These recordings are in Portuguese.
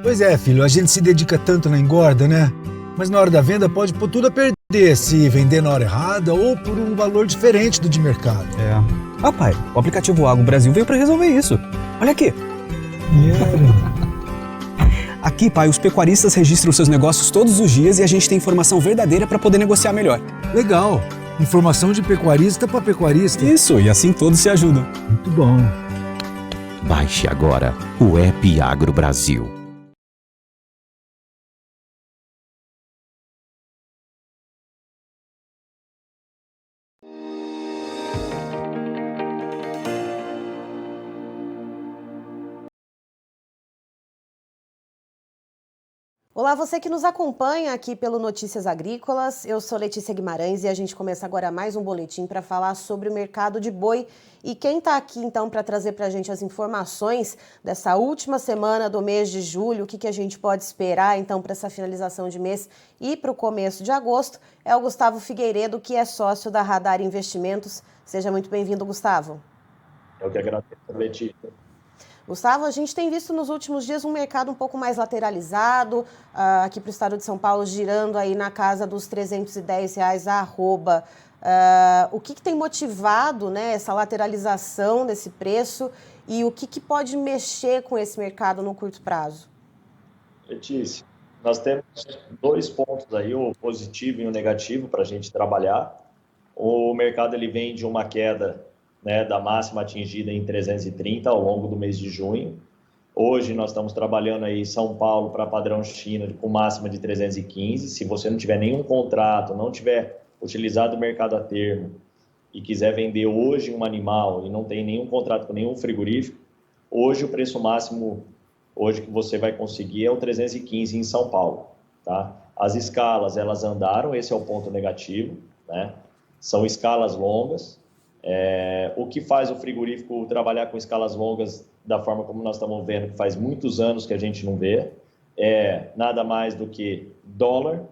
Pois é, filho, a gente se dedica tanto na engorda, né? Mas na hora da venda pode pôr tudo a perder se vender na hora errada ou por um valor diferente do de mercado. Ah, pai, o aplicativo Agro Brasil veio para resolver isso. Olha aqui. Aqui, pai, os pecuaristas registram seus negócios todos os dias e a gente tem informação verdadeira para poder negociar melhor. Legal. Informação de pecuarista para pecuarista. Isso, e assim todos se ajudam. Muito bom. Baixe agora o app Agro Brasil. Olá, você que nos acompanha aqui pelo Notícias Agrícolas. Eu sou Letícia Guimarães e a gente começa agora mais um boletim para falar sobre o mercado de boi. E quem está aqui então para trazer para a gente as informações dessa última semana do mês de julho, o que a gente pode esperar então para essa finalização de mês e para o começo de agosto, é o Gustavo Figueiredo, que é sócio da Radar Investimentos. Seja muito bem-vindo, Gustavo. Eu que agradeço, Letícia. Gustavo, a gente tem visto nos últimos dias um mercado um pouco mais lateralizado, aqui para o estado de São Paulo, girando aí na casa dos R$310 a arroba. O que tem motivado, né, essa lateralização desse preço e o que pode mexer com esse mercado no curto prazo? Letícia, nós temos dois pontos aí, o positivo e o negativo, para a gente trabalhar. O mercado ele vem de uma queda, né, da máxima atingida em 330 ao longo do mês de junho. Hoje nós estamos trabalhando aí São Paulo para padrão China com máxima de 315. Se você não tiver nenhum contrato, não tiver utilizado o mercado a termo e quiser vender hoje um animal e não tem nenhum contrato com nenhum frigorífico, hoje o preço máximo hoje que você vai conseguir é o 315 em São Paulo, tá? As escalas elas andaram, esse é o ponto negativo, né? São escalas longas. O que faz o frigorífico trabalhar com escalas longas da forma como nós estamos vendo, que faz muitos anos que a gente não vê, é nada mais do que dólar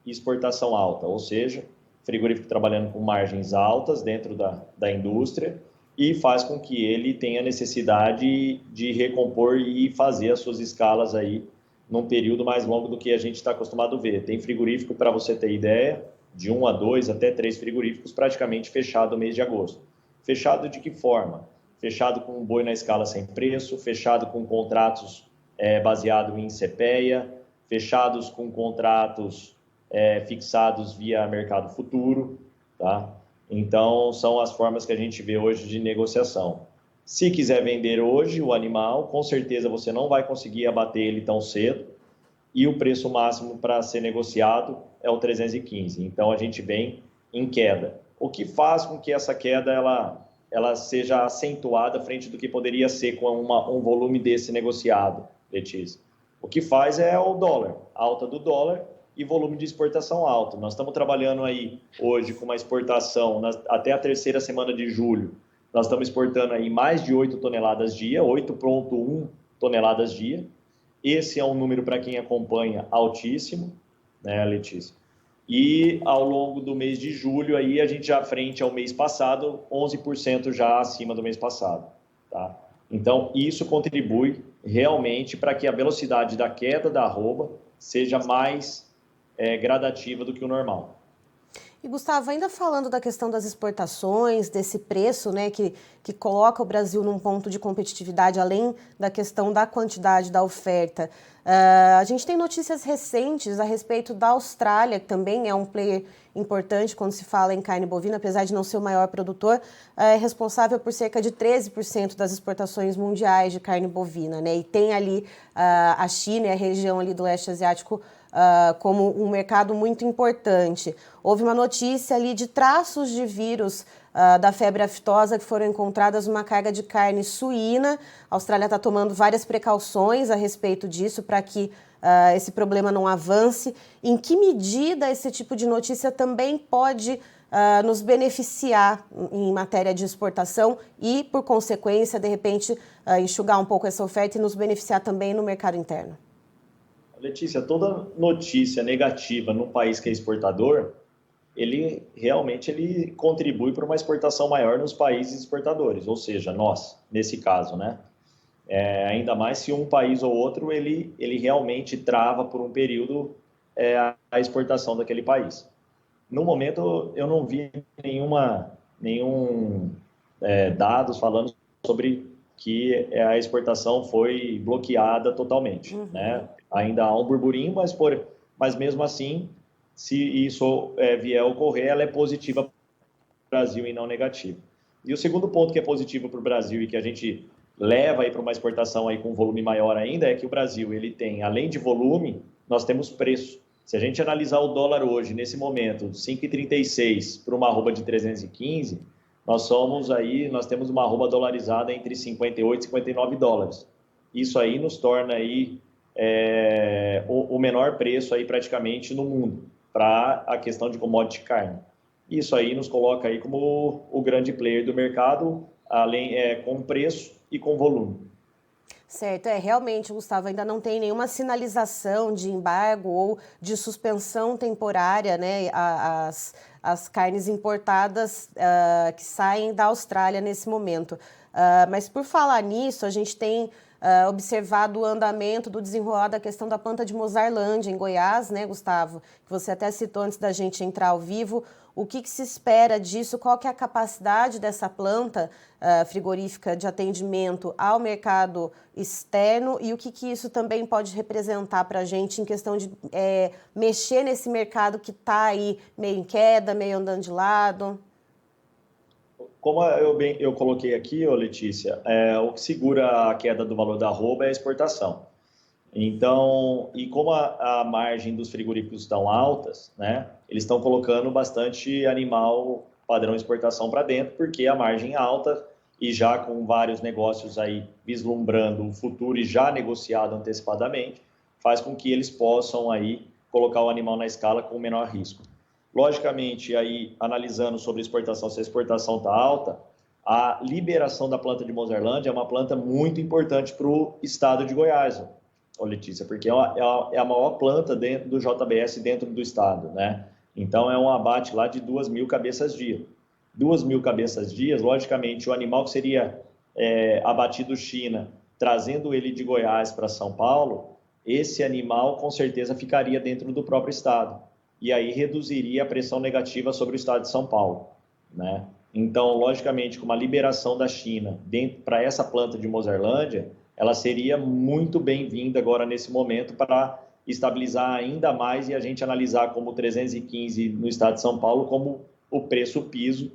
e exportação alta, ou seja, frigorífico trabalhando com margens altas dentro da indústria e faz com que ele tenha necessidade de recompor e fazer as suas escalas aí num período mais longo do que a gente está acostumado a ver. Tem frigorífico, para você ter ideia, de 1 a 2 até 3 frigoríficos praticamente fechado no mês de agosto. Fechado de que forma? Fechado com um boi na escala sem preço, fechado com contratos baseados em CPEA, fechados com contratos fixados via mercado futuro, tá? Então, são as formas que a gente vê hoje de negociação. Se quiser vender hoje o animal, com certeza você não vai conseguir abater ele tão cedo, e o preço máximo para ser negociado é o 315. Então, a gente vem em queda. O que faz com que essa queda ela seja acentuada frente do que poderia ser com um volume desse negociado, Letícia? O que faz é o dólar, alta do dólar e volume de exportação alto. Nós estamos trabalhando aí hoje com uma exportação até a terceira semana de julho. Nós estamos exportando aí mais de 8 toneladas dia, 8,1 toneladas dia. Esse é um número, para quem acompanha, altíssimo, né, Letícia? E ao longo do mês de julho, aí a gente já frente ao mês passado, 11% já acima do mês passado, tá? Então, isso contribui realmente para que a velocidade da queda da arroba seja mais gradativa do que o normal. E, Gustavo, ainda falando da questão das exportações, desse preço, né, que coloca o Brasil num ponto de competitividade, além da questão da quantidade da oferta, a gente tem notícias recentes a respeito da Austrália, que também é um player importante quando se fala em carne bovina, apesar de não ser o maior produtor, é responsável por cerca de 13% das exportações mundiais de carne bovina, né? E tem ali a China e a região ali do leste asiático como um mercado muito importante. Houve uma notícia ali de traços de vírus da febre aftosa que foram encontradas numa carga de carne suína. A Austrália está tomando várias precauções a respeito disso para que esse problema não avance. Em que medida esse tipo de notícia também pode nos beneficiar em matéria de exportação e, por consequência, de repente, enxugar um pouco essa oferta e nos beneficiar também no mercado interno? Letícia, toda notícia negativa no país que é exportador, ele realmente contribui para uma exportação maior nos países exportadores, ou seja, nós, nesse caso, né? Ainda mais se um país ou outro ele realmente trava por um período a exportação daquele país. No momento, eu não vi nenhum dados falando sobre que a exportação foi bloqueada totalmente, né? Ainda há um burburinho, mas mesmo assim, se isso vier a ocorrer, ela é positiva para o Brasil e não negativa. E o segundo ponto que é positivo para o Brasil e que a gente leva aí para uma exportação aí com volume maior ainda é que o Brasil, ele tem, além de volume, nós temos preço. Se a gente analisar o dólar hoje, nesse momento, 5,36 para uma arroba de 315, nós temos uma arroba dolarizada entre 58 e 59 dólares. Isso aí nos torna aí o menor preço aí praticamente no mundo para a questão de commodity carne. Isso aí nos coloca aí como o grande player do mercado, com preço e com volume. Certo, realmente, Gustavo, ainda não tem nenhuma sinalização de embargo ou de suspensão temporária, né, as carnes importadas que saem da Austrália nesse momento. Mas por falar nisso, a gente tem observado o andamento do desenrolar da questão da planta de Mozarlândia, em Goiás, né, Gustavo? Que você até citou antes da gente entrar ao vivo. O que se espera disso? Qual que é a capacidade dessa planta frigorífica de atendimento ao mercado externo e o que isso também pode representar para a gente em questão de mexer nesse mercado que está aí meio em queda, meio andando de lado? Como eu coloquei aqui, Letícia, o que segura a queda do valor da arroba é a exportação. Então, e como a margem dos frigoríficos estão altas, né, eles estão colocando bastante animal padrão exportação para dentro, porque a margem é alta e já com vários negócios aí vislumbrando o futuro e já negociado antecipadamente, faz com que eles possam aí colocar o animal na escala com o menor risco. Logicamente, aí analisando sobre exportação, se a exportação está alta, a liberação da planta de Mozarlândia é uma planta muito importante para o estado de Goiás, Letícia, porque é a maior planta dentro do JBS dentro do estado, né? Então, é um abate lá de 2.000 cabeças dia. 2.000 cabeças dias, logicamente, o animal que seria abatido China, trazendo ele de Goiás para São Paulo, esse animal com certeza ficaria dentro do próprio estado. E aí reduziria a pressão negativa sobre o estado de São Paulo, né? Então, logicamente, com uma liberação da China para essa planta de Mozarlândia, ela seria muito bem-vinda agora nesse momento para estabilizar ainda mais e a gente analisar como 315 no estado de São Paulo como o preço piso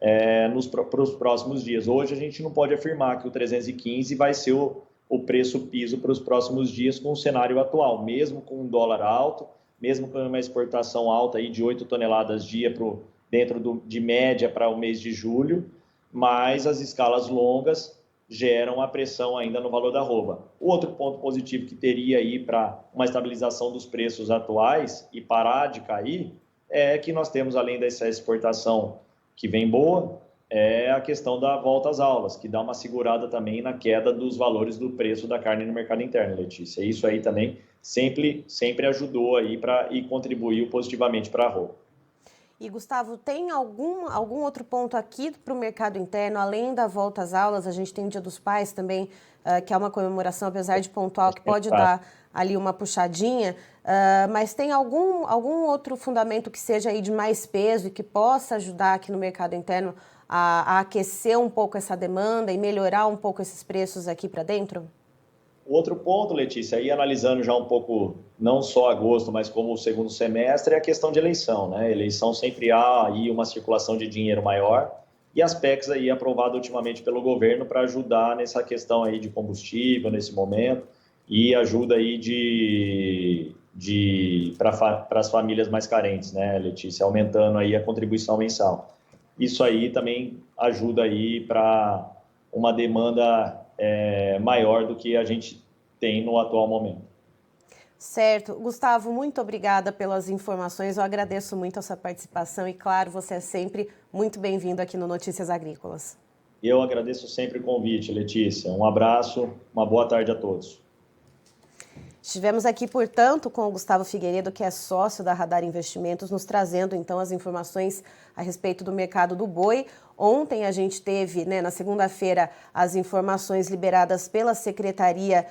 para os próximos dias. Hoje a gente não pode afirmar que o 315 vai ser o preço piso para os próximos dias com o cenário atual, mesmo com um dólar alto, mesmo com uma exportação alta aí de 8 toneladas dia de média para o mês de julho, mas as escalas longas geram a pressão ainda no valor da arroba. O outro ponto positivo que teria aí para uma estabilização dos preços atuais e parar de cair é que nós temos, além dessa exportação que vem boa, a questão da volta às aulas, que dá uma segurada também na queda dos valores do preço da carne no mercado interno, Letícia. Isso aí também sempre ajudou aí e contribuiu positivamente para a arroba. E, Gustavo, tem algum outro ponto aqui para o mercado interno, além da volta às aulas? A gente tem o Dia dos Pais também, que é uma comemoração, apesar de pontual, que pode dar ali uma puxadinha, mas tem algum outro fundamento que seja aí de mais peso e que possa ajudar aqui no mercado interno a aquecer um pouco essa demanda e melhorar um pouco esses preços aqui para dentro? Outro ponto, Letícia, aí analisando já um pouco, não só agosto, mas como o segundo semestre, é a questão de eleição, né? Eleição sempre há aí uma circulação de dinheiro maior e as PECs aí aprovadas ultimamente pelo governo para ajudar nessa questão aí de combustível nesse momento e ajuda aí para as famílias mais carentes, né, Letícia? Aumentando aí a contribuição mensal. Isso aí também ajuda aí para uma demanda maior do que a gente tem no atual momento. Certo. Gustavo, muito obrigada pelas informações. Eu agradeço muito a sua participação e, claro, você é sempre muito bem-vindo aqui no Notícias Agrícolas. Eu agradeço sempre o convite, Letícia. Um abraço, uma boa tarde a todos. Estivemos aqui, portanto, com o Gustavo Figueiredo, que é sócio da Radar Investimentos, nos trazendo, então, as informações a respeito do mercado do boi. Ontem a gente teve, na segunda-feira, as informações liberadas pela Secretaria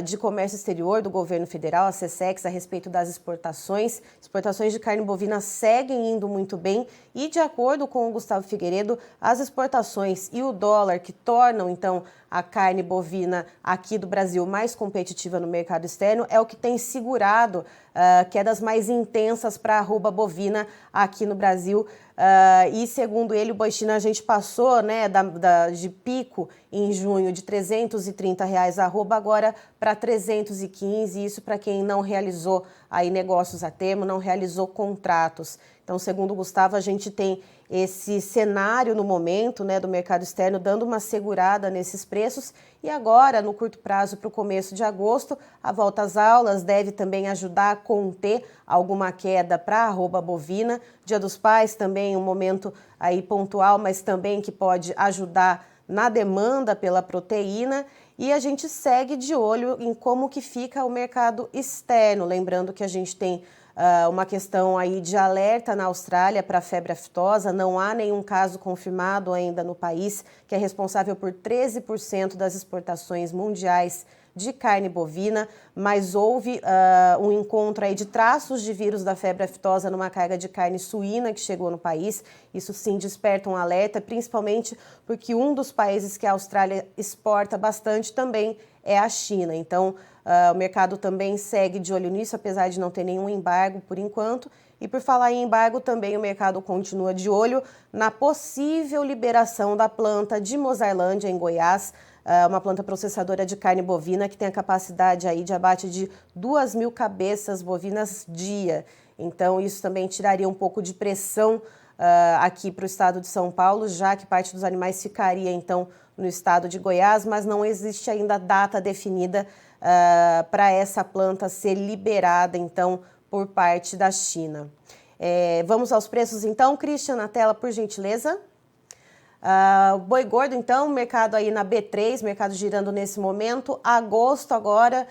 de Comércio Exterior do Governo Federal, a SECEX, a respeito das exportações. Exportações de carne bovina seguem indo muito bem e, de acordo com o Gustavo Figueiredo, as exportações e o dólar que tornam, então, a carne bovina aqui do Brasil mais competitiva no mercado externo é o que tem segurado quedas mais intensas para a arroba bovina aqui no Brasil. E segundo ele, o boi China, a gente passou de pico em junho de R$ 330 a arroba agora para 315, isso para quem não realizou aí negócios a termo, não realizou contratos. Então, segundo o Gustavo, a gente tem esse cenário no momento do mercado externo dando uma segurada nesses preços e agora, no curto prazo, para o começo de agosto, a volta às aulas deve também ajudar a conter alguma queda para a arroba bovina. Dia dos Pais também um momento aí pontual, mas também que pode ajudar na demanda pela proteína. E a gente segue de olho em como que fica o mercado externo, lembrando que a gente tem uma questão aí de alerta na Austrália para a febre aftosa, não há nenhum caso confirmado ainda no país, que é responsável por 13% das exportações mundiais de carne bovina, mas houve um encontro aí de traços de vírus da febre aftosa numa carga de carne suína que chegou no país. Isso sim desperta um alerta, principalmente porque um dos países que a Austrália exporta bastante também é a China. Então, o mercado também segue de olho nisso, apesar de não ter nenhum embargo por enquanto. E por falar em embargo, também o mercado continua de olho na possível liberação da planta de Mozarlândia, em Goiás, uma planta processadora de carne bovina que tem a capacidade aí de abate de 2.000 cabeças bovinas dia. Então, isso também tiraria um pouco de pressão aqui para o estado de São Paulo, já que parte dos animais ficaria, então, no estado de Goiás, mas não existe ainda data definida para essa planta ser liberada, então, por parte da China. Vamos aos preços, então. Christian, na tela, por gentileza. O boi gordo, então, mercado aí na B3, mercado girando nesse momento. Agosto agora,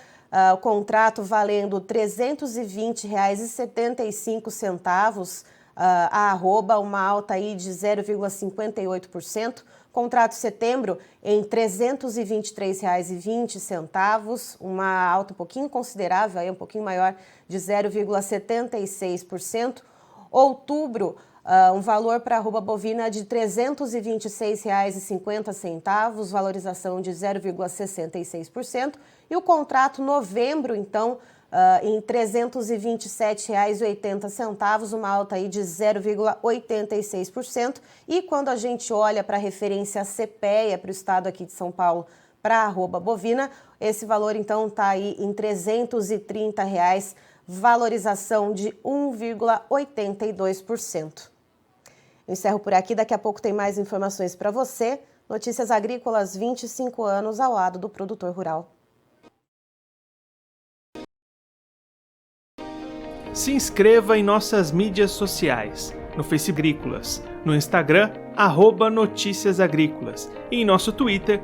o contrato valendo R$ 320,75 a arroba, uma alta aí de 0,58%. Contrato setembro em R$ 323,20, uma alta um pouquinho considerável, aí um pouquinho maior, de 0,76%. Outubro, um valor para a arroba bovina de R$ 326,50, valorização de 0,66%. E o contrato novembro, então, em R$ 327,80, uma alta aí de 0,86%. E quando a gente olha para a referência CPEA para o estado aqui de São Paulo, para a arroba bovina, esse valor então está aí em R$ 330, valorização de 1,82%. Eu encerro por aqui, daqui a pouco tem mais informações para você. Notícias Agrícolas, 25 anos ao lado do produtor rural. Se inscreva em nossas mídias sociais, no Facebook Agrícolas, no Instagram, @Notícias Agrícolas e em nosso Twitter,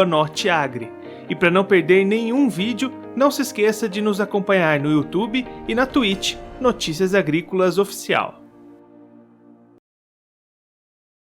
@Norteagri. E para não perder nenhum vídeo, não se esqueça de nos acompanhar no YouTube e na Twitch, Notícias Agrícolas Oficial.